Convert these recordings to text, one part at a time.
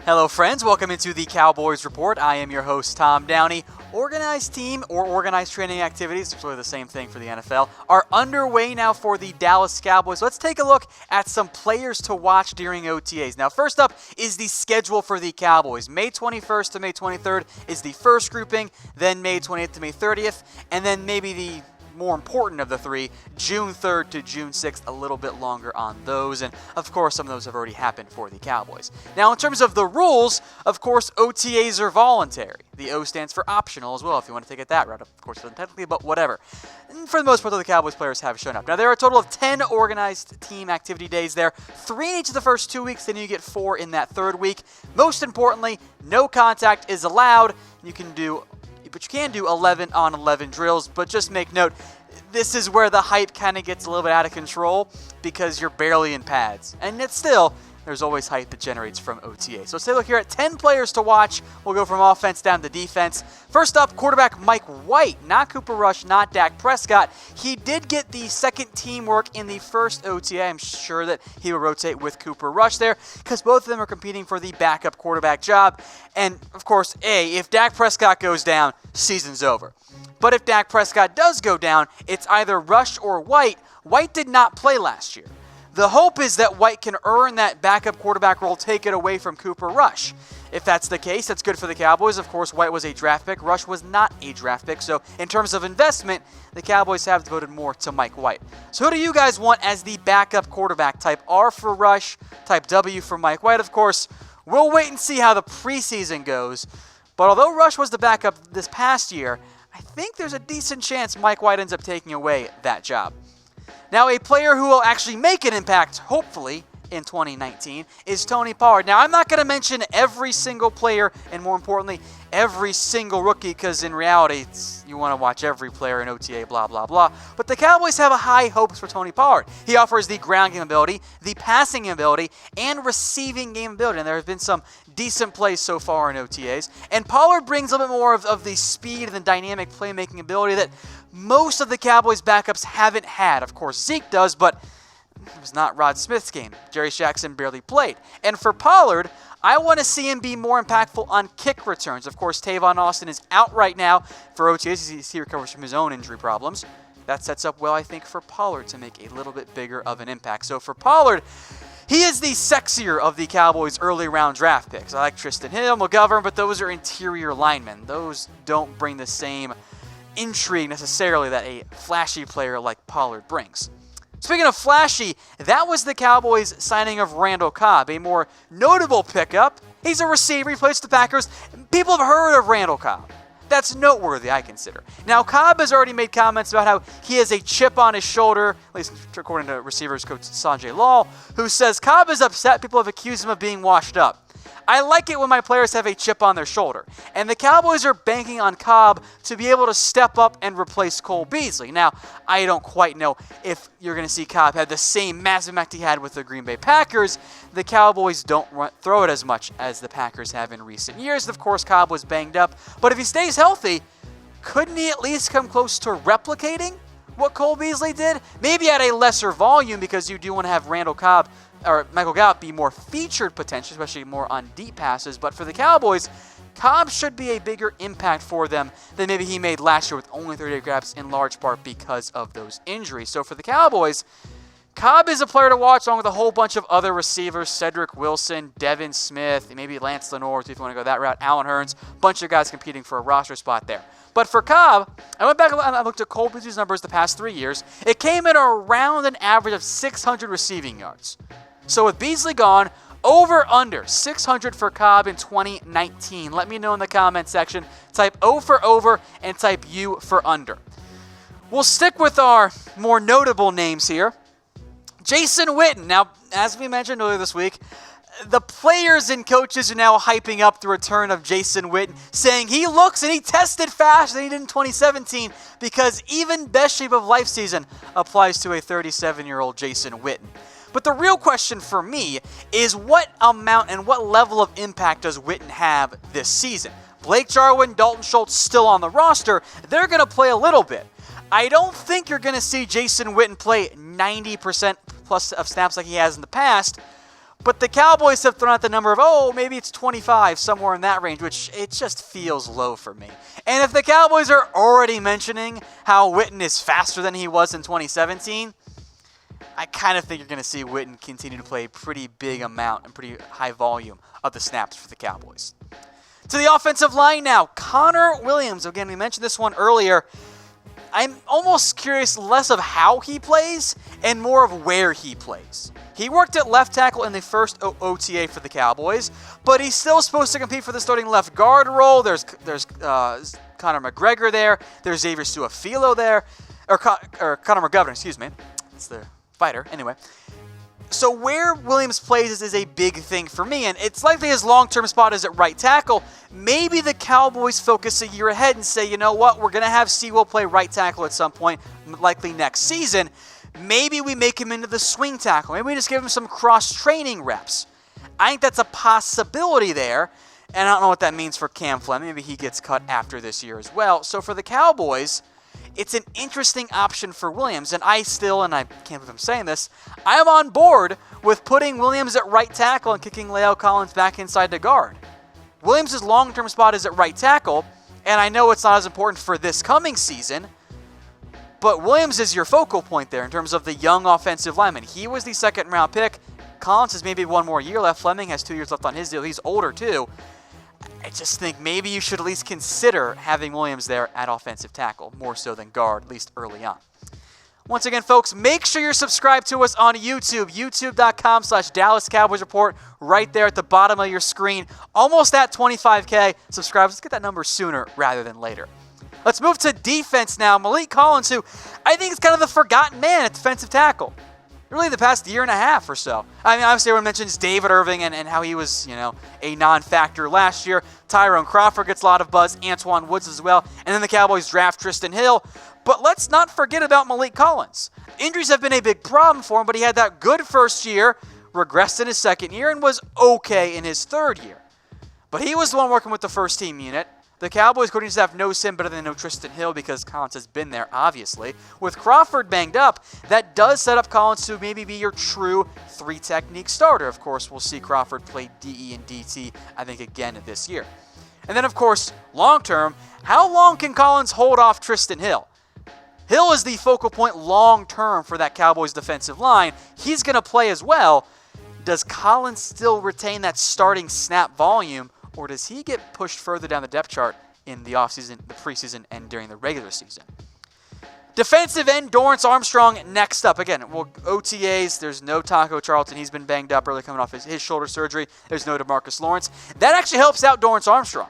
Hello friends, welcome into the Cowboys Report. I am your host, Tom Downey. Organized team or organized training activities, it's really the same thing for the NFL, are underway now for the Dallas Cowboys. Let's take a look at some players to watch during OTAs. Now first up is the schedule for the Cowboys. May 21st to May 23rd is the first grouping, then May 28th to May 30th, and then maybe the more important of the three, June 3rd to June 6th, a little bit longer on those. And of course, some of those have already happened for the Cowboys. Now, in terms of the rules, of course, OTAs are voluntary. The O stands for optional as well, if you want to take it that route. Of course, it doesn't technically, but whatever. And for the most part, the Cowboys players have shown up. Now, there are a total of 10 organized team activity days there, 3 in each of the first 2 weeks, then you get 4 in that third week. Most importantly, no contact is allowed. You can do 11 on 11 drills, but just make note, this is where the hype kind of gets a little bit out of control because you're barely in pads. And it's still, there's always hype that generates from OTA. So let's take a look here at 10 players to watch. We'll go from offense down to defense. First up, quarterback Mike White, not Cooper Rush, not Dak Prescott. He did get the second team work in the first OTA. I'm sure that he will rotate with Cooper Rush there because both of them are competing for the backup quarterback job. And of course, if Dak Prescott goes down, season's over. But if Dak Prescott does go down, it's either Rush or White. White did not play last year. The hope is that White can earn that backup quarterback role, take it away from Cooper Rush. If that's the case, that's good for the Cowboys. Of course, White was a draft pick. Rush was not a draft pick. So in terms of investment, the Cowboys have devoted more to Mike White. So who do you guys want as the backup quarterback? Type R for Rush, type W for Mike White. Of course, we'll wait and see how the preseason goes. But although Rush was the backup this past year, I think there's a decent chance Mike White ends up taking away that job. Now, a player who will actually make an impact, hopefully, in 2019 is Tony Pollard. Now, I'm not going to mention every single player and, more importantly, every single rookie because, in reality, you want to watch every player in OTA, blah, blah, blah. But the Cowboys have high hopes for Tony Pollard. He offers the ground game ability, the passing game ability, and receiving game ability. And there have been some decent plays so far in OTAs. And Pollard brings a little bit more of the speed and the dynamic playmaking ability that most of the Cowboys backups haven't had. Of course, Zeke does, but it was not Rod Smith's game. Jerry Jackson barely played. And for Pollard, I want to see him be more impactful on kick returns. Of course, Tavon Austin is out right now for OTAs as he recovers from his own injury problems. That sets up well, I think, for Pollard to make a little bit bigger of an impact. So for Pollard, he is the sexier of the Cowboys' early round draft picks. I like Tristan Hill, McGovern, but those are interior linemen. Those don't bring the same intrigue necessarily that a flashy player like Pollard brings. Speaking of flashy, that was the Cowboys' signing of Randall Cobb, a more notable pickup. He's a receiver, he plays for the Packers. People have heard of Randall Cobb. That's noteworthy, I consider. Now, Cobb has already made comments about how he has a chip on his shoulder, at least according to receivers coach Sanjay Lal, who says Cobb is upset people have accused him of being washed up. I like it when my players have a chip on their shoulder. And the Cowboys are banking on Cobb to be able to step up and replace Cole Beasley. Now, I don't quite know if you're going to see Cobb have the same massive impact he had with the Green Bay Packers. The Cowboys don't throw it as much as the Packers have in recent years. Of course, Cobb was banged up. But if he stays healthy, couldn't he at least come close to replicating what Cole Beasley did? Maybe at a lesser volume because you do want to have Randall Cobb or Michael Gallup be more featured potentially, especially more on deep passes. But for the Cowboys, Cobb should be a bigger impact for them than maybe he made last year with only 38 grabs, in large part because of those injuries. So for the Cowboys, Cobb is a player to watch along with a whole bunch of other receivers, Cedric Wilson, Devin Smith, maybe Lance Lenore if you want to go that route, Allen Hurns, a bunch of guys competing for a roster spot there. But for Cobb, I went back and I looked at Cole Beasley's numbers the past 3 years. It came in around an average of 600 receiving yards. So with Beasley gone, over/under 600 for Cobb in 2019. Let me know in the comment section. Type O for over and type U for under. We'll stick with our more notable names here. Jason Witten. Now, as we mentioned earlier this week, the players and coaches are now hyping up the return of Jason Witten, saying he looks and he tested faster than he did in 2017 because even best shape of life season applies to a 37-year-old Jason Witten. But the real question for me is what amount and what level of impact does Witten have this season? Blake Jarwin, Dalton Schultz still on the roster. They're going to play a little bit. I don't think you're going to see Jason Witten play 90% plus of snaps like he has in the past, But the Cowboys have thrown out the number of, maybe it's 25, somewhere in that range, which it just feels low for me. And if the Cowboys are already mentioning how Witten is faster than he was in 2017, I kind of think you're going to see Witten continue to play a pretty big amount and pretty high volume of the snaps for the Cowboys. To the offensive line now, Connor Williams. Again, we mentioned this one earlier. I'm almost curious less of how he plays and more of where he plays. He worked at left tackle in the first OTA for the Cowboys, but he's still supposed to compete for the starting left guard role. There's Conor McGregor there. There's Xavier Su'a-Filo there. Or Conor McGovern, excuse me. It's the fighter. Anyway. So where Williams plays is a big thing for me, and it's likely his long-term spot is at right tackle. Maybe the Cowboys focus a year ahead and say, you know what, we're going to have Sewell play right tackle at some point, likely next season. Maybe we make him into the swing tackle. Maybe we just give him some cross-training reps. I think that's a possibility there, and I don't know what that means for Cam Fleming. Maybe he gets cut after this year as well. So for the Cowboys, it's an interesting option for Williams, and I can't believe I'm saying this, I am on board with putting Williams at right tackle and kicking La'el Collins back inside the guard. Williams' long-term spot is at right tackle, and I know it's not as important for this coming season, but Williams is your focal point there in terms of the young offensive lineman. He was the second-round pick. Collins has maybe one more year left. Fleming has 2 years left on his deal. He's older, too. I just think maybe you should at least consider having Williams there at offensive tackle, more so than guard, at least early on. Once again, folks, make sure you're subscribed to us on YouTube, youtube.com/Dallas Cowboys Report, right there at the bottom of your screen. Almost at 25K subscribers. Let's get that number sooner rather than later. Let's move to defense now. Maliek Collins, who I think is kind of the forgotten man at defensive tackle. Really the past year and a half or so. I mean, obviously everyone mentions David Irving and how he was, a non-factor last year. Tyrone Crawford gets a lot of buzz. Antoine Woods as well. And then the Cowboys draft Tristan Hill. But let's not forget about Maliek Collins. Injuries have been a big problem for him, but he had that good first year, regressed in his second year, and was okay in his third year. But he was the one working with the first team unit. The Cowboys coaching staff knows him better than they know Tristan Hill because Collins has been there, obviously. With Crawford banged up, that does set up Collins to maybe be your true three-technique starter. Of course, we'll see Crawford play DE and DT, I think, again this year. And then, of course, long-term, how long can Collins hold off Tristan Hill? Hill is the focal point long-term for that Cowboys defensive line. He's going to play as well. Does Collins still retain that starting snap volume, or does he get pushed further down the depth chart in the offseason, the preseason, and during the regular season? Defensive end Dorance Armstrong next up. Again, OTAs, there's no Taco Charlton. He's been banged up early coming off his shoulder surgery. There's no DeMarcus Lawrence. That actually helps out Dorance Armstrong.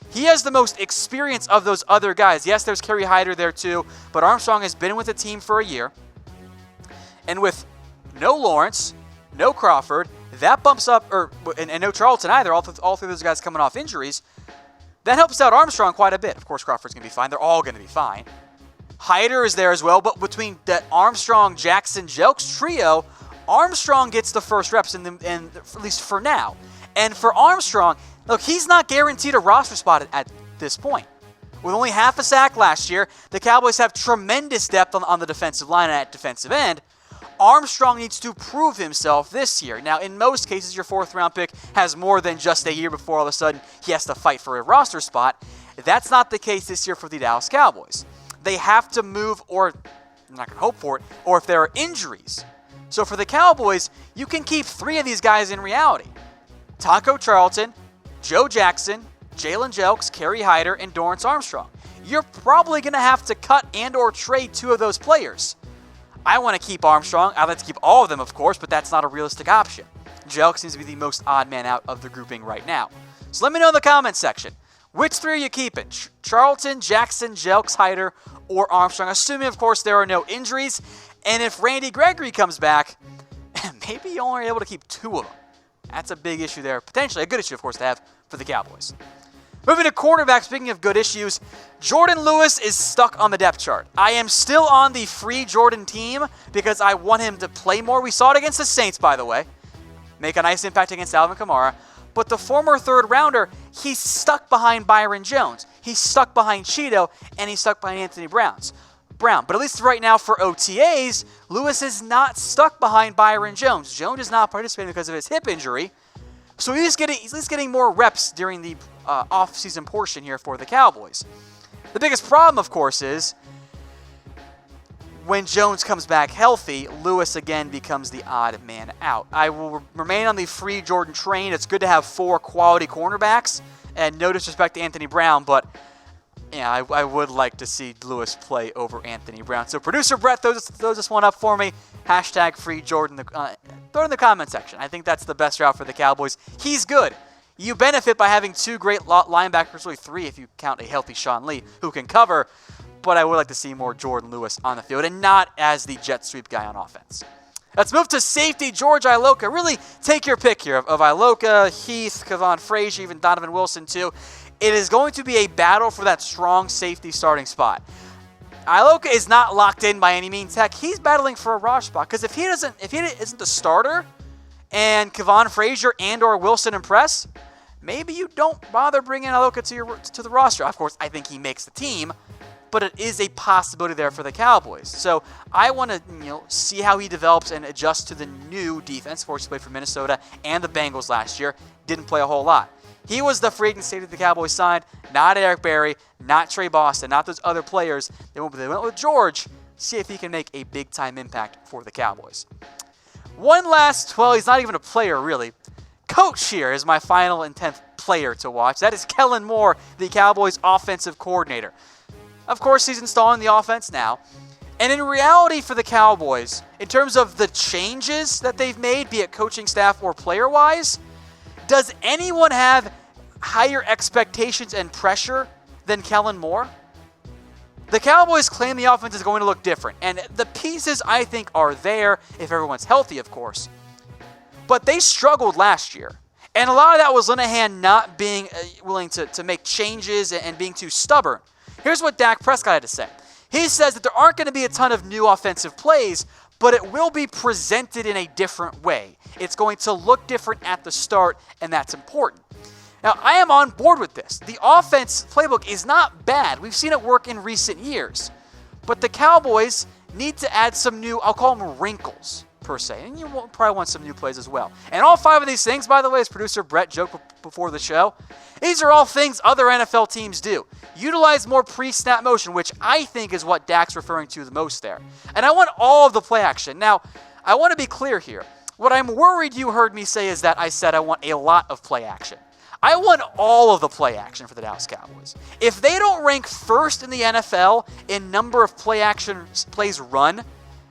He has the most experience of those other guys. Yes, there's Kerry Hyder there too, but Armstrong has been with the team for a year. And with no Lawrence, no Crawford, that bumps up, and no Charlton either, all three of those guys coming off injuries, that helps out Armstrong quite a bit. Of course, Crawford's going to be fine. They're all going to be fine. Hyder is there as well, but between that Armstrong-Jackson-Jelks trio, Armstrong gets the first reps, at least for now. And for Armstrong, look, he's not guaranteed a roster spot at this point. With only half a sack last year, the Cowboys have tremendous depth on the defensive line and at defensive end. Armstrong needs to prove himself this year. Now, in most cases, your fourth-round pick has more than just a year before all of a sudden he has to fight for a roster spot. That's not the case this year for the Dallas Cowboys. They have to move, or I'm not going to hope for it, or if there are injuries. So for the Cowboys, you can keep three of these guys in reality. Taco Charlton, Joe Jackson, Jalen Jelks, Kerry Hyder, and Dorance Armstrong. You're probably going to have to cut and or trade two of those players. I want to keep Armstrong. I'd like to keep all of them, of course, but that's not a realistic option. Jelks seems to be the most odd man out of the grouping right now. So let me know in the comments section. Which three are you keeping? Charlton, Jackson, Jelks, Hyder, or Armstrong? Assuming, of course, there are no injuries. And if Randy Gregory comes back, maybe you only are able to keep two of them. That's a big issue there. Potentially a good issue, of course, to have for the Cowboys. Moving to quarterback, speaking of good issues, Jordan Lewis is stuck on the depth chart. I am still on the free Jordan team because I want him to play more. We saw it against the Saints, by the way. Make a nice impact against Alvin Kamara. But the former third rounder, he's stuck behind Byron Jones. He's stuck behind Cheeto, and he's stuck behind Anthony Browns. Brown. But at least right now for OTAs, Lewis is not stuck behind Byron Jones. Jones is not participating because of his hip injury. So he's at least getting more reps during the off-season portion here for the Cowboys. The biggest problem, of course, is when Jones comes back healthy, Lewis again becomes the odd man out. I will remain on the free Jordan train. It's good to have 4 quality cornerbacks, and no disrespect to Anthony Brown, but yeah, I would like to see Lewis play over Anthony Brown. So producer Brett throws this one up for me. Hashtag free Jordan. Throw it in the comment section. I think that's the best route for the Cowboys. He's good. You benefit by having 2 great linebackers, really 3 if you count a healthy Sean Lee, who can cover. But I would like to see more Jordan Lewis on the field and not as the jet sweep guy on offense. Let's move to safety, George Iloka. Really take your pick here of Iloka, Heath, Kevon Frazier, even Donovan Wilson too. It is going to be a battle for that strong safety starting spot. Iloka is not locked in by any means. Heck, he's battling for a roster spot because if he isn't the starter and Kevon Frazier and or Wilson impress, maybe you don't bother bringing Iloka to the roster. Of course, I think he makes the team, but it is a possibility there for the Cowboys. So I want to see how he develops and adjusts to the new defense. Of course, he played for Minnesota and the Bengals last year. Didn't play a whole lot. He was the free agent safety the Cowboys signed, not Eric Berry, not Trey Boston, not those other players. They went with George. See if he can make a big-time impact for the Cowboys. One last, well, he's not even a player, really. Coach here is my final and 10th player to watch. That is Kellen Moore, the Cowboys offensive coordinator. Of course, he's installing the offense now. And in reality for the Cowboys, in terms of the changes that they've made, be it coaching staff or player-wise, does anyone have higher expectations and pressure than Kellen Moore? The Cowboys claim the offense is going to look different, and the pieces, I think, are there if everyone's healthy, of course. But they struggled last year, and a lot of that was Linehan not being willing to make changes and being too stubborn. Here's what Dak Prescott had to say. He says that there aren't going to be a ton of new offensive plays, but it will be presented in a different way. It's going to look different at the start, and that's important. Now, I am on board with this. The offense playbook is not bad. We've seen it work in recent years. But the Cowboys need to add some new, I'll call them wrinkles, per se. And you probably want some new plays as well. And all 5 of these things, by the way, as producer Brett joked before the show, these are all things other NFL teams do. Utilize more pre-snap motion, which I think is what Dak's referring to the most there. And I want all of the play action. Now, I want to be clear here. What I'm worried you heard me say is that I said I want a lot of play action. I want all of the play action for the Dallas Cowboys. If they don't rank first in the NFL in number of play action plays run,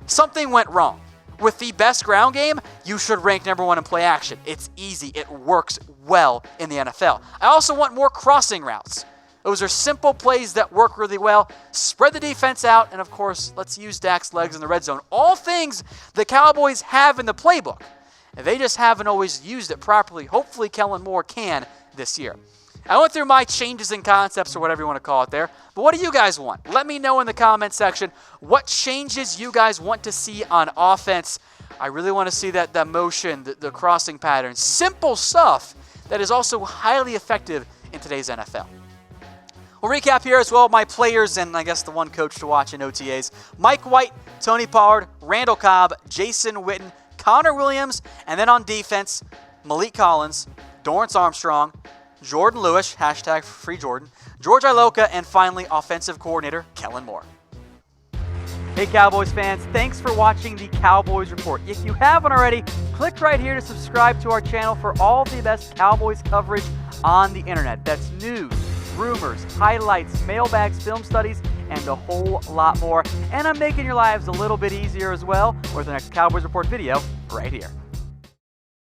something went wrong. With the best ground game, you should rank number 1 in play action. It's easy. It works well in the NFL. I also want more crossing routes. Those are simple plays that work really well. Spread the defense out, and of course, let's use Dak's legs in the red zone. All things the Cowboys have in the playbook. And they just haven't always used it properly. Hopefully, Kellen Moore can this year. I went through my changes and concepts, or whatever you want to call it there. But what do you guys want? Let me know in the comment section what changes you guys want to see on offense. I really want to see that motion, the crossing patterns, simple stuff that is also highly effective in today's NFL. We'll recap here as well my players and I guess the one coach to watch in OTAs. Mike White, Tony Pollard, Randall Cobb, Jason Witten, Connor Williams, and then on defense, Malik Collins, Dorance Armstrong, Jordan Lewis, hashtag free Jordan, George Iloka, and finally offensive coordinator Kellen Moore. Hey Cowboys fans, thanks for watching the Cowboys Report. If you haven't already, click right here to subscribe to our channel for all the best Cowboys coverage on the internet. That's news, rumors, highlights, mailbags, film studies, and a whole lot more. And I'm making your lives a little bit easier as well with the next Cowboys Report video right here.